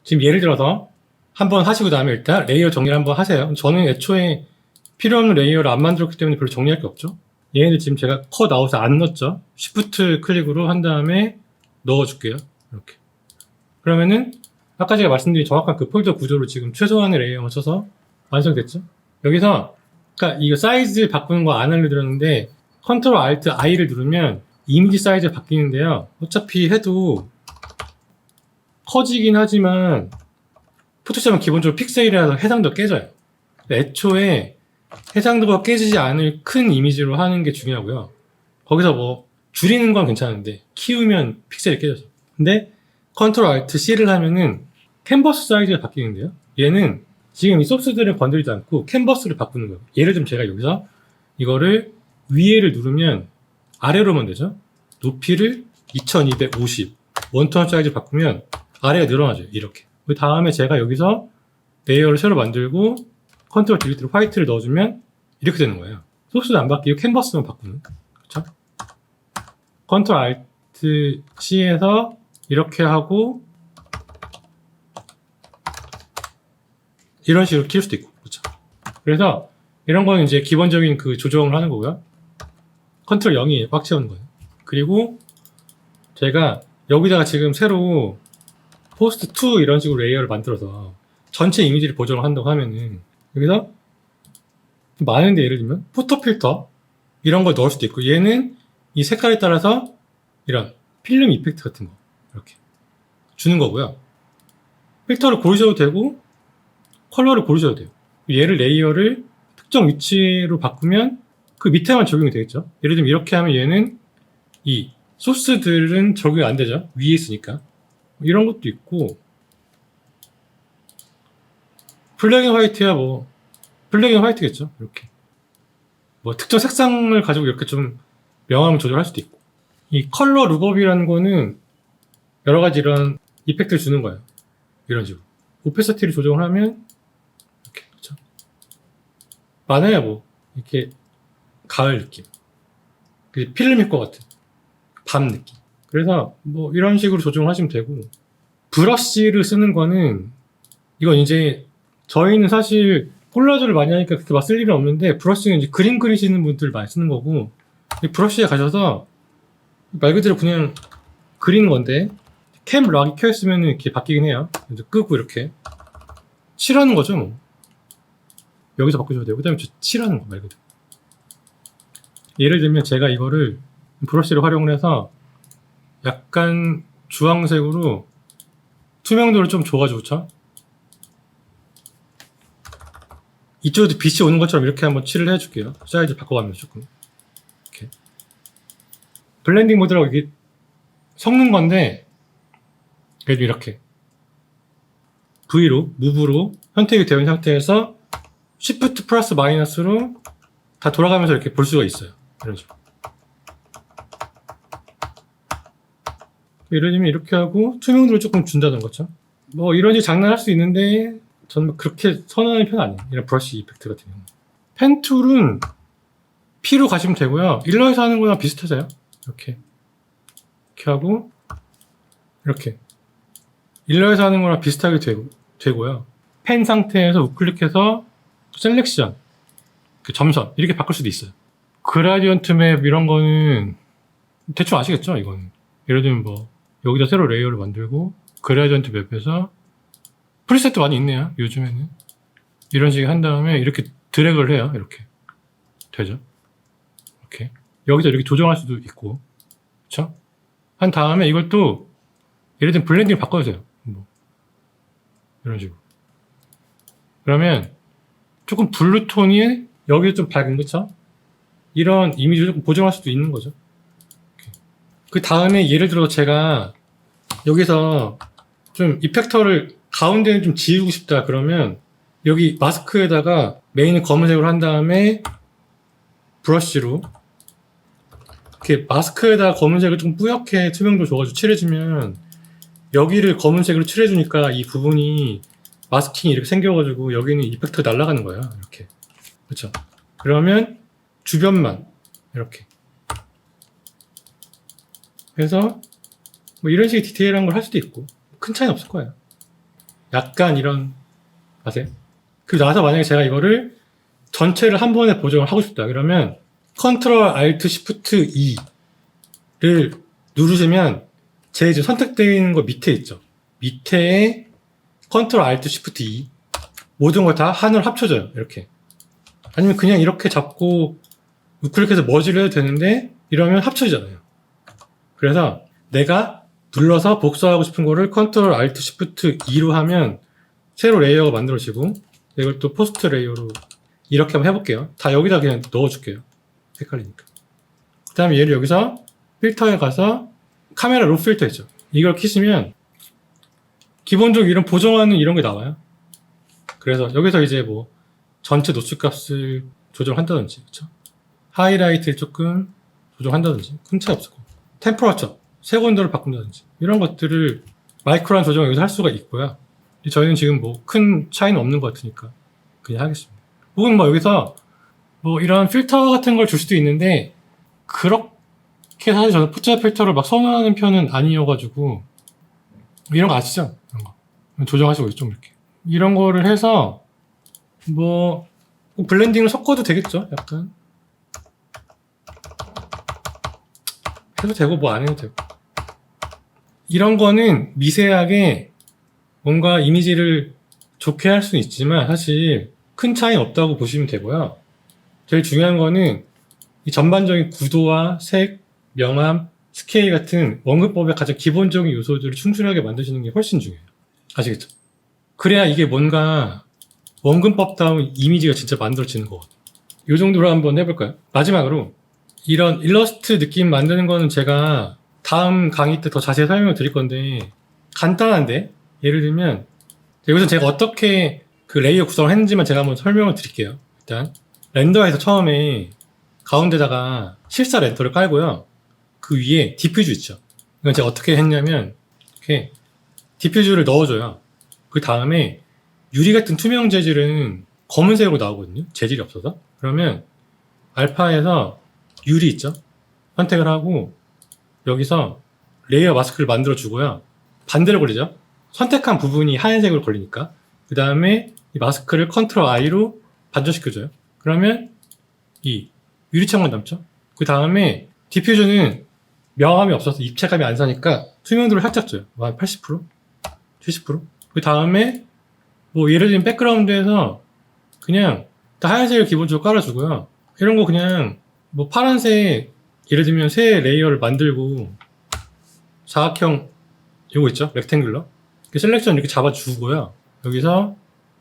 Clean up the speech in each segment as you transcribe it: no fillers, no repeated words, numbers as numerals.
지금 예를 들어서 한번 하시고 나면 일단 레이어 정리를 한번 하세요. 저는 애초에 필요 없는 레이어를 안 만들었기 때문에 별로 정리할 게 없죠. 얘네들 지금 제가 컷 아웃을 안 넣었죠. Shift 클릭으로 한 다음에 넣어줄게요. 이렇게. 그러면은 아까 제가 말씀드린 정확한 그 폴더 구조로 지금 최소한의 레이어만 쳐서 완성됐죠. 여기서 그러니까 이거 사이즈 바꾸는 거 안 알려드렸는데 컨트롤 알트 I를 누르면 이미지 사이즈가 바뀌는데요. 어차피 해도 커지긴 하지만 포토샵은 기본적으로 픽셀이라서 해상도가 깨져요. 애초에 해상도가 깨지지 않을 큰 이미지로 하는 게 중요하고요. 거기서 뭐 줄이는 건 괜찮은데 키우면 픽셀이 깨져서. 근데 컨트롤 알트 C를 하면은 캔버스 사이즈가 바뀌는데요. 얘는 지금 이 소스들을 건드리지 않고 캔버스를 바꾸는 거예요. 예를 들면 제가 여기서 이거를 위에를 누르면 아래로만 되죠. 높이를 2250 원톤 사이즈 바꾸면 아래가 늘어나죠. 이렇게. 그 다음에 제가 여기서 레이어를 새로 만들고 컨트롤 딜리트로 화이트를 넣어주면 이렇게 되는 거예요. 소스도 안 바뀌고 캔버스만 바꾸는. 그렇죠? 컨트롤 알트 C에서 이렇게 하고 이런 식으로 키울 수도 있고. 그렇죠? 그래서 이런 거는 이제 기본적인 그 조정을 하는 거고요. 컨트롤 0이 꽉 채우는 거예요. 그리고 제가 여기다가 지금 새로 포스트 2 이런 식으로 레이어를 만들어서 전체 이미지를 보정을 한다고 하면은 여기서 많은데 예를 들면 포토 필터 이런 걸 넣을 수도 있고 얘는 이 색깔에 따라서 이런 필름 이펙트 같은 거 이렇게 주는 거고요. 필터를 고르셔도 되고 컬러를 고르셔도 돼요. 얘를 레이어를 특정 위치로 바꾸면 그 밑에만 적용이 되겠죠. 예를 들면 이렇게 하면 얘는 이 소스들은 적용이 안 되죠. 위에 있으니까. 이런 것도 있고 블랙 앤 화이트야 뭐 블랙 앤 화이트겠죠. 이렇게 뭐 특정 색상을 가지고 이렇게 좀 명암을 조절할 수도 있고 이 컬러 룩업이라는 거는 여러 가지 이런 이펙트를 주는 거예요. 이런 식으로 오페시티를 조정을 하면 이렇게 그렇죠. 많아요 뭐 이렇게 가을 느낌 필름일 것 같은 밤 느낌. 그래서 뭐 이런 식으로 조정을 하시면 되고 브러쉬를 쓰는 거는 이건 이제 저희는 사실 콜라주를 많이 하니까 그렇게 막 쓸 일은 없는데 브러쉬는 이제 그림 그리시는 분들 많이 쓰는 거고 이 브러쉬에 가셔서 말 그대로 그냥 그리는 건데 캠 락이 켜있으면 이렇게 바뀌긴 해요. 이제 끄고 이렇게 칠하는 거죠 뭐. 여기서 바꾸셔도 되고 그 다음에 칠하는 거 말 그대로. 예를 들면 제가 이거를 브러쉬를 활용을 해서 약간 주황색으로 투명도를 좀 줘가지고 그쵸? 이쪽에도 빛이 오는 것처럼 이렇게 한번 칠을 해줄게요. 사이즈 바꿔가면서 조금 이렇게 블렌딩 모드라고 이게 섞는 건데 그래도 이렇게 V로 무브로 선택이 되어 있는 상태에서 Shift 플러스 마이너스로 다 돌아가면서 이렇게 볼 수가 있어요. 이런 식으로. 예를 들면 이렇게 하고 투명도를 조금 준다는 거죠. 뭐 이런 식으로 장난할 수 있는데 저는 그렇게 선호하는 편은 아니에요. 이런 브러쉬 이펙트 같은 경우는. 펜 툴은 P로 가시면 되고요. 일러에서 하는 거랑 비슷하세요. 이렇게 하고 이렇게 일러에서 하는 거랑 비슷하게 되고요. 펜 상태에서 우클릭해서 셀렉션 점선 이렇게 바꿀 수도 있어요. 그라디언트 맵 이런 거는 대충 아시겠죠? 이거는 예를 들면 뭐 여기다 새로 레이어를 만들고 그라디언트 맵에서 프리셋도 많이 있네요. 요즘에는 이런 식으로 한 다음에 이렇게 드래그를 해요. 이렇게 되죠. 이렇게 여기서 이렇게 조정할 수도 있고 그쵸? 한 다음에 이걸 또 예를 들면 블렌딩을 바꿔주세요. 뭐 이런 식으로 그러면 조금 블루톤이 여기서 좀 밝은 그쵸? 이런 이미지를 조금 보정할 수도 있는 거죠. 그 다음에 예를 들어 제가 여기서 좀 이펙터를 가운데는 좀 지우고 싶다 그러면 여기 마스크에다가 메인을 검은색으로 한 다음에 브러쉬로 이렇게 마스크에다가 검은색을 좀 뿌옇게 투명도 줘가지고 칠해주면 여기를 검은색으로 칠해주니까 이 부분이 마스킹이 이렇게 생겨가지고 여기는 이펙트가 날아가는 거예요. 이렇게 그렇죠. 그러면 주변만 이렇게 해서 뭐 이런 식의 디테일한 걸 할 수도 있고 큰 차이는 없을 거예요. 약간 이런 아세요? 그리고 나서 만약에 제가 이거를 전체를 한 번에 보정을 하고 싶다. 그러면 컨트롤 알트 시프트 E를 누르시면 제 지금 선택되어 있는 거 밑에 있죠. 밑에 컨트롤 알트 시프트 E 모든 걸 다 하나로 합쳐져요. 이렇게. 아니면 그냥 이렇게 잡고 우클릭해서 머지를 해도 되는데 이러면 합쳐지잖아요. 그래서 내가 눌러서 복사하고 싶은 거를 컨트롤 알트 시프트 E로 하면 새로 레이어가 만들어지고 이걸 또 포스트 레이어로 이렇게 한번 해볼게요. 다 여기다 그냥 넣어줄게요. 헷갈리니까. 그 다음에 얘를 여기서 필터에 가서 카메라 로 필터 있죠. 이걸 키시면 기본적으로 이런 보정하는 이런 게 나와요. 그래서 여기서 이제 뭐 전체 노출값을 조정한다든지, 그쵸? 하이라이트를 조금 조정한다든지, 큰 차이 없을 거고. 템퍼러처, 색온도를 바꾼다든지, 이런 것들을 마이크로한 조정을 여기서 할 수가 있고요. 저희는 지금 뭐 큰 차이는 없는 것 같으니까 그냥 하겠습니다. 혹은 뭐 여기서 뭐 이런 필터 같은 걸 줄 수도 있는데, 그렇게 사실 저는 포차 필터를 막 선호하는 편은 아니어가지고, 이런 거 아시죠? 이런 거. 조정하시고 좀 이렇게. 이런 거를 해서, 뭐, 블렌딩을 섞어도 되겠죠? 약간. 해도 되고, 뭐 안 해도 되고. 이런 거는 미세하게 뭔가 이미지를 좋게 할 수는 있지만, 사실 큰 차이는 없다고 보시면 되고요. 제일 중요한 거는 이 전반적인 구도와 색, 명암, 스케일 같은 원근법의 가장 기본적인 요소들을 충실하게 만드시는 게 훨씬 중요해요. 아시겠죠? 그래야 이게 뭔가 원근법다운 이미지가 진짜 만들어지는 거거든요. 이 정도로 한번 해볼까요? 마지막으로 이런 일러스트 느낌 만드는 거는 제가 다음 강의 때 더 자세히 설명을 드릴 건데 간단한데 예를 들면 여기서 제가 어떻게 그 레이어 구성을 했는지만 제가 한번 설명을 드릴게요. 일단 렌더에서 처음에 가운데다가 실사 렌더를 깔고요. 그 위에 디퓨즈 있죠. 이건 제가 어떻게 했냐면 이렇게 디퓨즈를 넣어줘요. 그 다음에 유리 같은 투명 재질은 검은색으로 나오거든요. 재질이 없어서. 그러면 알파에서 유리 있죠. 선택을 하고 여기서 레이어 마스크를 만들어 주고요. 반대로 걸리죠. 선택한 부분이 하얀색으로 걸리니까. 그 다음에 이 마스크를 컨트롤 I로 반전시켜줘요. 그러면 이 유리창만 남죠. 그 다음에 디퓨저는 명암이 없어서 입체감이 안 사니까 투명도를 살짝 줘요. 한 80%? 70%? 그 다음에 뭐 예를 들면 백그라운드에서 그냥 다 하얀색을 기본적으로 깔아주고요. 이런 거 그냥 뭐 파란색 예를 들면 새 레이어를 만들고 사각형 이거 있죠? 렉탱글러 셀렉션 이렇게 잡아주고요. 여기서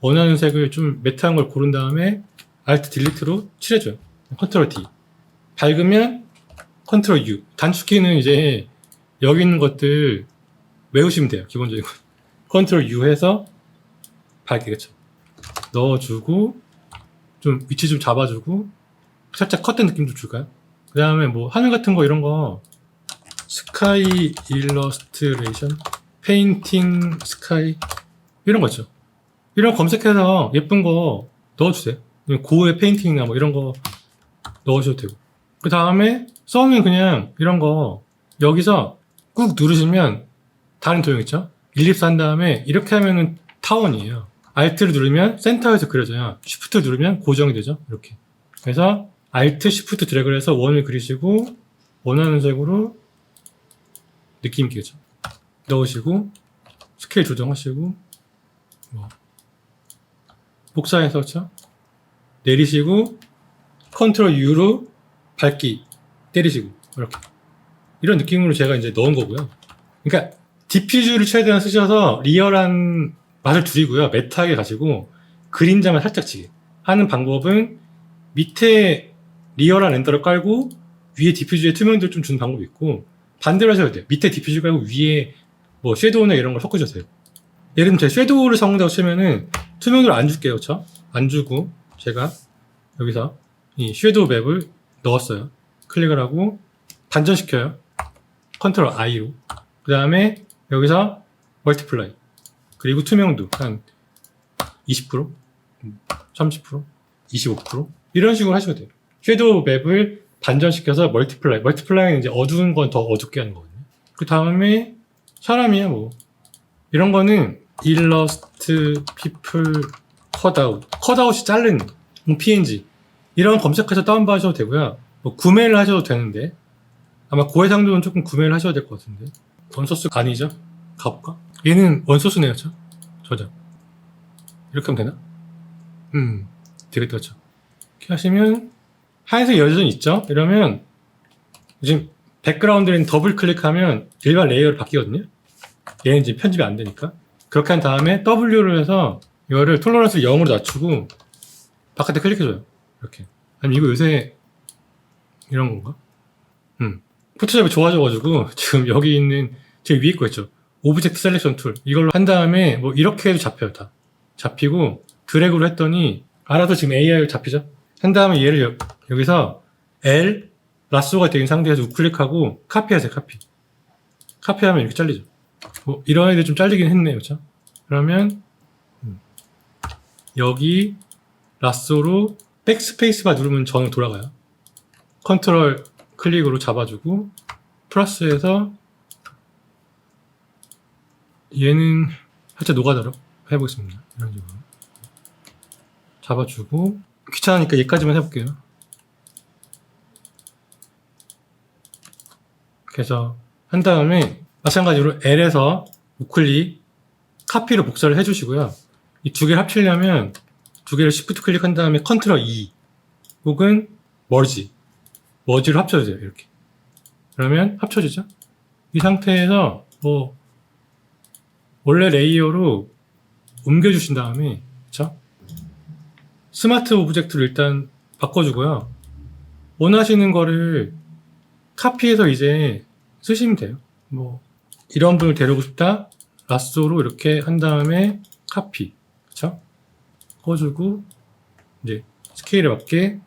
원하는 색을 좀 매트한 걸 고른 다음에 Alt 딜리트로 칠해줘요. 컨트롤 D 밝으면 컨트롤 U 단축키는 이제 여기 있는 것들 외우시면 돼요. 기본적인 거 컨트롤 U 해서 밝게 그쵸 넣어주고 좀 위치 좀 잡아주고 살짝 컷된 느낌도 줄까요? 그 다음에 뭐 하늘 같은 거 이런 거 스카이 일러스트레이션 페인팅 스카이 이런 거 있죠. 이런 거 검색해서 예쁜 거 넣어주세요. 고의 페인팅이나 뭐 이런 거 넣으셔도 되고. 그 다음에 썸은 그냥 이런 거 여기서 꾹 누르시면 다른 도형 있죠? 일립스 한 다음에 이렇게 하면은 타원이에요. Alt를 누르면 센터에서 그려져요. Shift를 누르면 고정이 되죠? 이렇게. 그래서 Alt, Shift 드래그를 해서 원을 그리시고 원하는 색으로 느낌 있게 그죠? 넣으시고 스케일 조정하시고 뭐 복사해서 그렇죠? 내리시고 컨트롤 U로 밝기 때리시고 이렇게 이런 느낌으로 제가 이제 넣은 거고요. 그러니까 디퓨즈를 최대한 쓰셔서 리얼한 맛을 줄이고요. 매트하게 가시고 그림자만 살짝 지게 하는 방법은 밑에 리얼한 렌더를 깔고 위에 디퓨즈에 투명도를 좀 주는 방법이 있고 반대로 하셔도 돼요. 밑에 디퓨즈 깔고 위에 뭐 섀도우나 이런 걸 섞으셔도 돼요. 예를 들면 제가 섀도우를 섞는다고 치면은 투명도를 안 줄게요. 그쵸? 안 주고 제가 여기서 이 섀도우 맵을 넣었어요. 클릭을 하고 반전시켜요. 컨트롤 I로. 그 다음에 여기서 멀티플라이. 그리고 투명도 한 20%, 30%, 25% 이런 식으로 하셔도 돼요. 섀도우 맵을 반전시켜서 멀티플라이. 멀티플라이는 이제 어두운 건 더 어둡게 하는 거거든요. 그 다음에 사람이야 뭐 이런 거는 일러스트 피플 컷아웃, 컷아웃이 자른 png 이런 검색해서 다운받으셔도 되고요. 뭐 구매를 하셔도 되는데 아마 고해상도는 조금 구매를 하셔야 될 것 같은데 원소스 아니죠? 가볼까? 얘는 원소스네요. 저장 이렇게 하면 되나? 되겠다. 그렇죠? 이렇게 하시면 하얀색 여전히 있죠? 이러면 지금 백그라운드에는 더블 클릭하면 일반 레이어로 바뀌거든요. 얘는 지금 편집이 안 되니까. 그렇게 한 다음에 W를 해서 이거를 톨러런스를 0으로 낮추고 바깥에 클릭해줘요. 이렇게. 아니면 이거 요새 이런 건가? 포토샵이 좋아져가지고 지금 여기 있는 제일 위에 거 있죠. 오브젝트 셀렉션 툴. 이걸로 한 다음에 뭐 이렇게 해도 잡혀요. 다. 잡히고 드래그로 했더니 알아서 지금 AI로 잡히죠. 한 다음에 얘를 여기서 L 라쏘가 되는 상태에서 우클릭하고 카피하세요. 카피하면 이렇게 잘리죠. 뭐 이런 애들 좀 잘리긴 했네요. 그렇죠? 그러면 여기 라쏘로 백스페이스바 누르면 저는 돌아가요. 컨트롤 클릭으로 잡아주고 플러스해서 얘는 살짝 노가다로 해보겠습니다. 이런 식으로 잡아주고 귀찮으니까 얘까지만 해볼게요. 그래서 한 다음에 마찬가지로 L에서 우클릭 카피로 복사를 해주시고요. 이 두 개를 합치려면 두 개를 Shift 클릭한 다음에 컨트롤 E 혹은 머지로 합쳐주세요. 이렇게. 그러면 합쳐지죠. 이 상태에서 뭐 원래 레이어로 옮겨주신 다음에 그쵸? 스마트 오브젝트를 일단 바꿔주고요. 원하시는 거를 카피해서 이제 쓰시면 돼요. 뭐 이런 분을 데려오고 싶다. 라쏘로 이렇게 한 다음에 카피, 그쵸? 꺼주고 이제 스케일에 맞게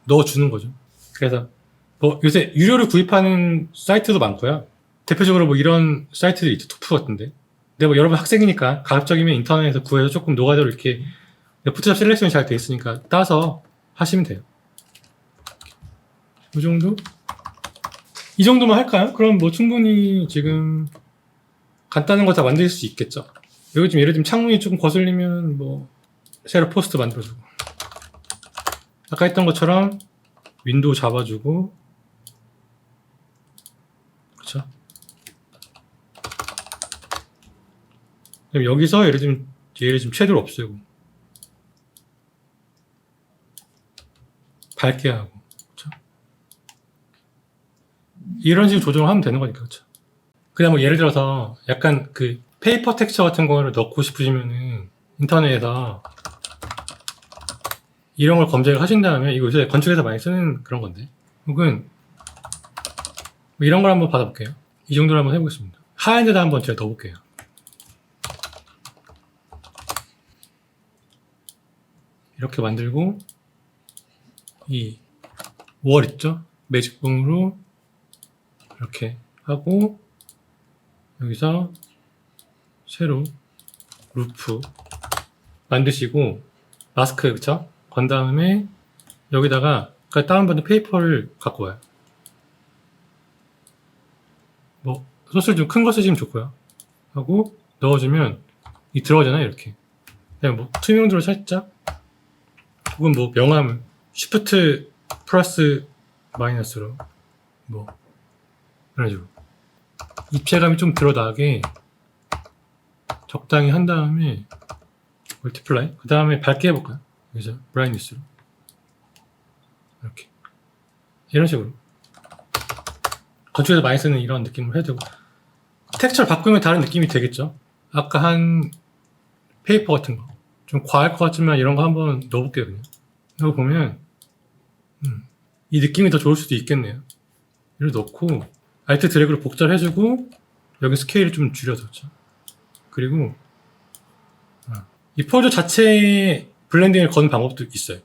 넣어주는 거죠. 그래서 뭐 요새 유료로 구입하는 사이트도 많고요. 대표적으로 뭐 이런 사이트도 있죠. 토프 같은데. 근데 뭐 여러분 학생이니까 가급적이면 인터넷에서 구해서 조금 노가다로 이렇게 포토샵 셀렉션이 잘 돼 있으니까 따서 하시면 돼요. 이 정도? 이 정도만 할까요? 그럼 뭐 충분히 지금 간단한 거 다 만들 수 있겠죠. 여기 좀 예를 들면 창문이 조금 거슬리면 뭐 새로 포스트 만들어주고 아까 했던 것처럼 윈도우 잡아주고 그쵸? 그럼 여기서 예를 들면 섀도우를 없애고 밝게 하고 그쵸? 이런 식으로 조정을 하면 되는 거니까 그쵸? 그냥 뭐 예를 들어서 약간 그 페이퍼 텍스처 같은 거를 넣고 싶으시면은 인터넷에서 이런 걸 검색을 하신 다음에 이거 요새 건축에서 많이 쓰는 그런 건데 혹은 뭐 이런 걸 한번 받아볼게요. 이 정도로 한번 해보겠습니다. 하얀 데다 한번 제가 넣어볼게요. 이렇게 만들고 이 월 있죠? 매직봉으로 이렇게 하고 여기서 새로 루프 만드시고 마스크 그쵸? 건 다음에 여기다가 다운받은 페이퍼를 갖고 와요. 뭐 소스를 좀 큰 거 쓰시면 좋고요. 하고 넣어주면 이 들어가잖아요. 이렇게 그냥 뭐 투명도를 살짝 혹은 뭐 명암 쉬프트 플러스 마이너스로 뭐 이런 식으로 입체감이 좀 드러나게 적당히 한 다음에 멀티플라이 그 다음에 밝게 해볼까요? 여기서 브라이트니스로 이렇게 이런 식으로 건축에서 많이 쓰는 이런 느낌을 해야 되고 텍스처를 바꾸면 다른 느낌이 되겠죠. 아까 한 페이퍼 같은 거 좀 과할 것 같지만 이런 거 한번 넣어볼게요. 그냥 이거 보면 이 느낌이 더 좋을 수도 있겠네요. 이걸 넣고 알트 드래그로 복사를 해주고 여기 스케일을 좀 줄여서 그렇죠? 그리고 이 폴더 자체에 블렌딩을 거는 방법도 있어요.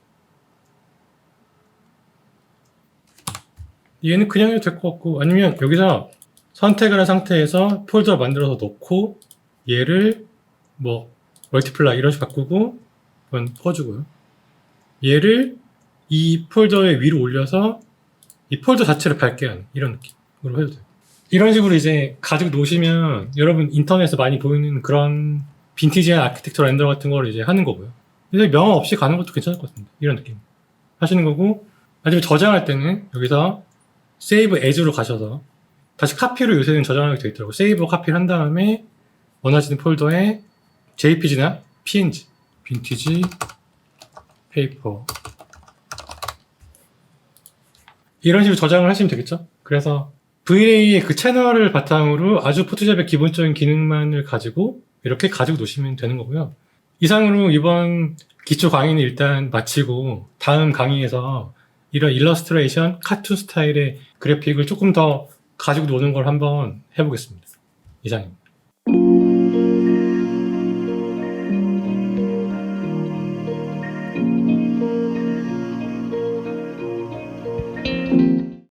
얘는 그냥 해도 될 것 같고 아니면 여기서 선택을 한 상태에서 폴더 만들어서 넣고 얘를 뭐 멀티플라이 이런 식으로 바꾸고 이건 퍼주고요. 얘를 이 폴더의 위로 올려서 이 폴더 자체를 밝게 하는 이런 느낌으로 해도 돼요. 이런 식으로 이제 가지고 놓으시면 여러분 인터넷에서 많이 보이는 그런 빈티지한 아키텍처 렌더 같은 걸 이제 하는 거고요. 근데 명함 없이 가는 것도 괜찮을 것 같습니다. 이런 느낌. 하시는 거고, 나중에 저장할 때는 여기서 세이브 에즈로 가셔서 다시 카피로 요새는 저장하게 되어 있더라고요. 세이브로 카피를 한 다음에 원하시는 폴더에 JPG나 PNG, 빈티지 페이퍼 이런 식으로 저장을 하시면 되겠죠. 그래서 V-Ray의 그 채널을 바탕으로 아주 포토샵의 기본적인 기능만을 가지고 이렇게 가지고 놓으시면 되는 거고요. 이상으로 이번 기초 강의는 일단 마치고 다음 강의에서 이런 일러스트레이션, 카툰 스타일의 그래픽을 조금 더 가지고 노는 걸 한번 해보겠습니다. 이상입니다.